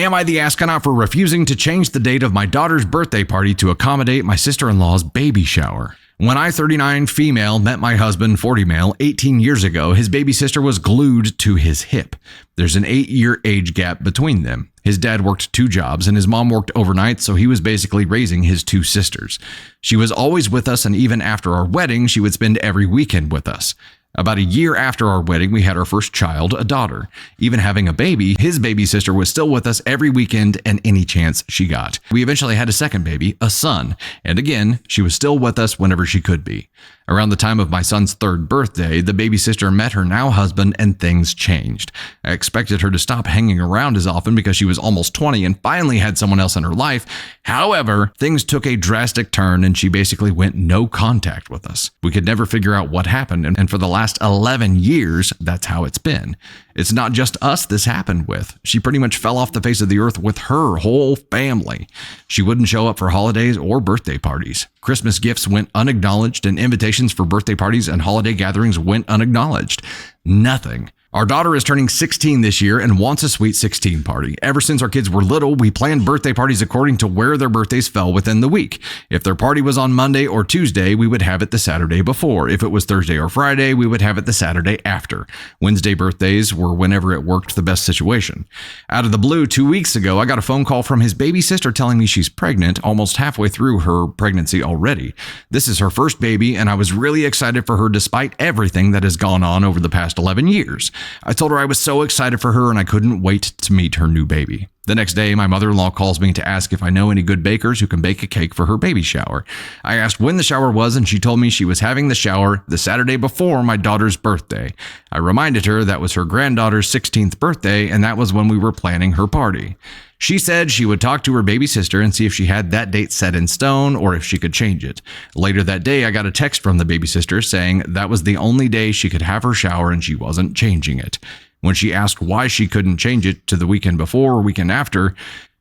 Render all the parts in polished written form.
Am I the astronaut for refusing to change the date of my daughter's birthday party to accommodate my sister-in-law's baby shower? When I, 39 female, met my husband, 40 male, 18 years ago, his baby sister was glued to his hip. There's an 8-year age gap between them. His dad worked 2 jobs and his mom worked overnight, so he was basically raising his 2 sisters. She was always with us, and even after our wedding, she would spend every weekend with us. About a year after our wedding, we had our first child, a daughter. Even having a baby, his baby sister was still with us every weekend and any chance she got. We eventually had a second baby, a son, and again, she was still with us whenever she could be. Around the time of my son's 3rd birthday, the baby sister met her now husband and things changed. I expected her to stop hanging around as often because she was almost 20 and finally had someone else in her life. However, things took a drastic turn and she basically went no contact with us. We could never figure out what happened, and for the last 11 years, that's how it's been. It's not just us this happened with. She pretty much fell off the face of the earth with her whole family. She wouldn't show up for holidays or birthday parties. Christmas gifts went unacknowledged, and invitations for birthday parties and holiday gatherings went unacknowledged. Nothing. Our daughter is turning 16 this year and wants a sweet 16 party. Ever since our kids were little, we planned birthday parties according to where their birthdays fell within the week. If their party was on Monday or Tuesday, we would have it the Saturday before. If it was Thursday or Friday, we would have it the Saturday after. Wednesday birthdays were whenever it worked the best situation. Out of the blue, 2 weeks ago, I got a phone call from his baby sister telling me she's pregnant, almost halfway through her pregnancy already. This is her first baby, and I was really excited for her despite everything that has gone on over the past 11 years. I told her I was so excited for her and I couldn't wait to meet her new baby. The next day, my mother-in-law calls me to ask if I know any good bakers who can bake a cake for her baby shower. I asked when the shower was, and she told me she was having the shower the Saturday before my daughter's birthday. I reminded her that was her granddaughter's 16th birthday, and that was when we were planning her party. She said she would talk to her baby sister and see if she had that date set in stone or if she could change it. Later that day, I got a text from the baby sister saying that was the only day she could have her shower and she wasn't changing it. When she asked why she couldn't change it to the weekend before or weekend after,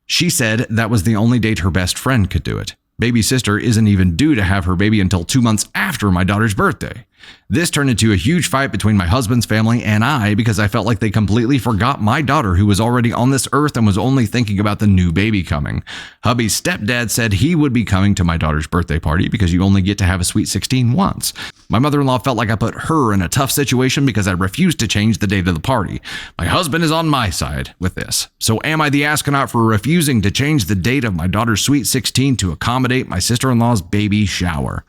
she said that was the only date her best friend could do it. Baby sister isn't even due to have her baby until 2 months after my daughter's birthday. This turned into a huge fight between my husband's family and I because I felt like they completely forgot my daughter who was already on this earth and was only thinking about the new baby coming. Hubby's stepdad said he would be coming to my daughter's birthday party because you only get to have a sweet 16 once. My mother-in-law felt like I put her in a tough situation because I refused to change the date of the party. My husband is on my side with this. So am I the astronaut for refusing to change the date of my daughter's sweet 16 to accommodate my sister-in-law's baby shower?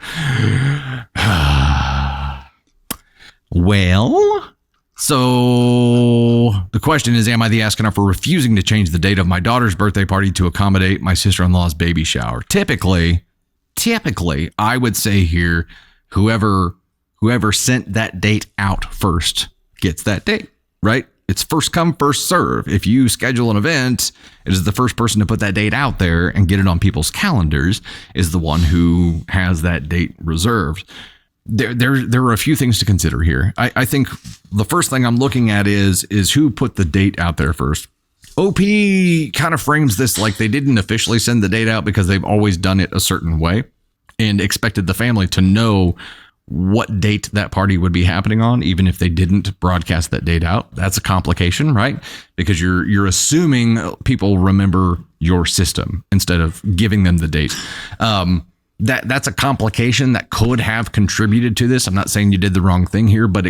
Well, so the question is, am I the astronaut for refusing to change the date of my daughter's birthday party to accommodate my sister-in-law's baby shower? Typically, I would say here, whoever sent that date out first gets that date, right? It's first come, first serve. If you schedule an event, it is the first person to put that date out there and get it on people's calendars is the one who has that date reserved. There are a few things to consider here. I think the first thing I'm looking at is who put the date out there first. OP kind of frames this like they didn't officially send the date out because they've always done it a certain way and expected the family to know what date that party would be happening on, even if they didn't broadcast that date out. That's a complication, right? Because you're assuming people remember your system instead of giving them the date. That's a complication that could have contributed to this. I'm not saying you did the wrong thing here, but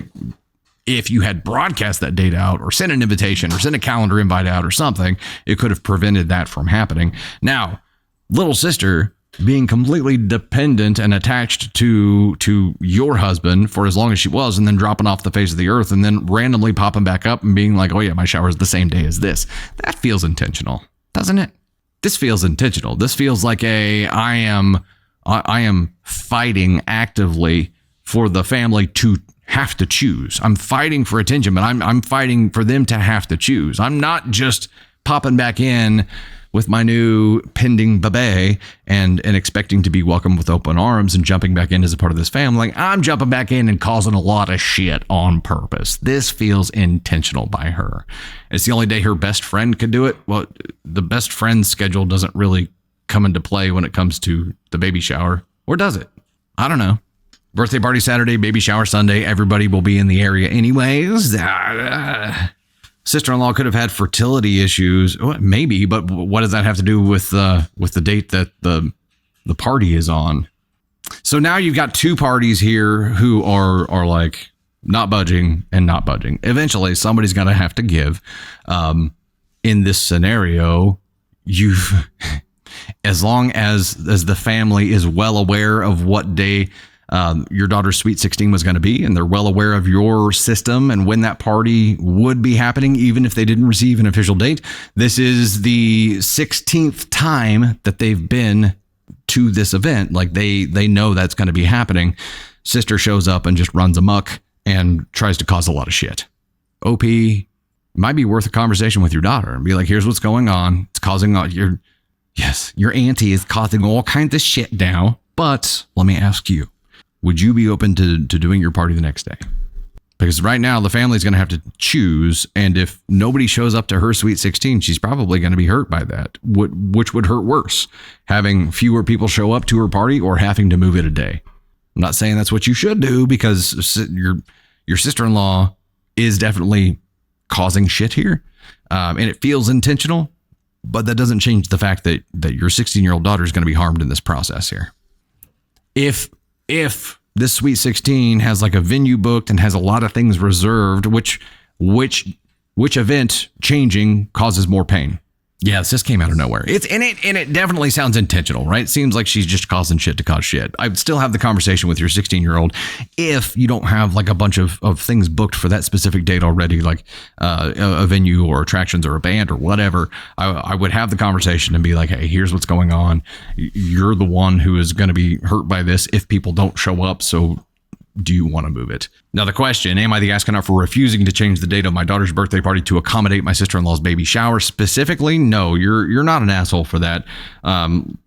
if you had broadcast that date out or sent an invitation or sent a calendar invite out or something, it could have prevented that from happening. Now, little sister being completely dependent and attached to your husband for as long as she was, and then dropping off the face of the earth and then randomly popping back up and being like, oh yeah, my shower is the same day as this. That feels intentional, doesn't it? This feels intentional. This feels like I am fighting actively for the family to have to choose. I'm fighting for attention, but I'm fighting for them to have to choose. I'm not just popping back in with my new pending bday and expecting to be welcomed with open arms and jumping back in as a part of this family. I'm jumping back in and causing a lot of shit on purpose. This feels intentional by her. It's the only day her best friend could do it. Well, the best friend's schedule doesn't really come into play when it comes to the baby shower, or does it? I don't know. Birthday party Saturday, baby shower Sunday. Everybody will be in the area anyways. Sister-in-law could have had fertility issues. Well, maybe, but what does that have to do with the date that the party is on? So now you've got two parties here who are like not budging and not budging. Eventually, somebody's going to have to give. In this scenario, as long as the family is well aware of what day your daughter's Sweet 16 was going to be, and they're well aware of your system and when that party would be happening, even if they didn't receive an official date. This is the 16th time that they've been to this event. Like they know that's going to be happening. Sister shows up and just runs amok and tries to cause a lot of shit. OP, might be worth a conversation with your daughter and be like, here's what's going on. It's causing your auntie is causing all kinds of shit now. But let me ask you, would you be open to doing your party the next day? Because right now the family's going to have to choose. And if nobody shows up to her Sweet 16, she's probably going to be hurt by that. Which would hurt worse? Having fewer people show up to her party or having to move it a day? I'm not saying that's what you should do, because your sister-in-law is definitely causing shit here. And it feels intentional, but that doesn't change the fact that your 16-year-old daughter is going to be harmed in this process here. If this Sweet 16 has like a venue booked and has a lot of things reserved, which event changing causes more pain? Yes, this came out of nowhere. It definitely sounds intentional, right? It seems like she's just causing shit to cause shit. I'd still have the conversation with your 16-year-old if you don't have like a bunch of things booked for that specific date already, like a venue or attractions or a band or whatever. I would have the conversation and be like, hey, here's what's going on. You're the one who is going to be hurt by this if people don't show up. So do you want to move it? Now the question, am I the astronaut for refusing to change the date of my daughter's birthday party to accommodate my sister-in-law's baby shower specifically? No, you're not an asshole for that.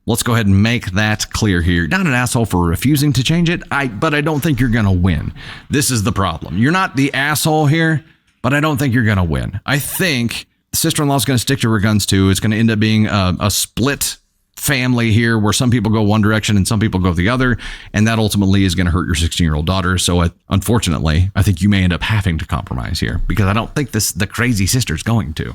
Let's go ahead and make that clear here. You're not an asshole for refusing to change it, but I don't think you're going to win. This is the problem. You're not the asshole here, but I don't think you're going to win. I think sister-in-law is going to stick to her guns too. It's going to end up being a split family here where some people go one direction and some people go the other, and that ultimately is going to hurt your 16-year-old daughter. So unfortunately, I think you may end up having to compromise here, because I don't think the crazy sister's going to.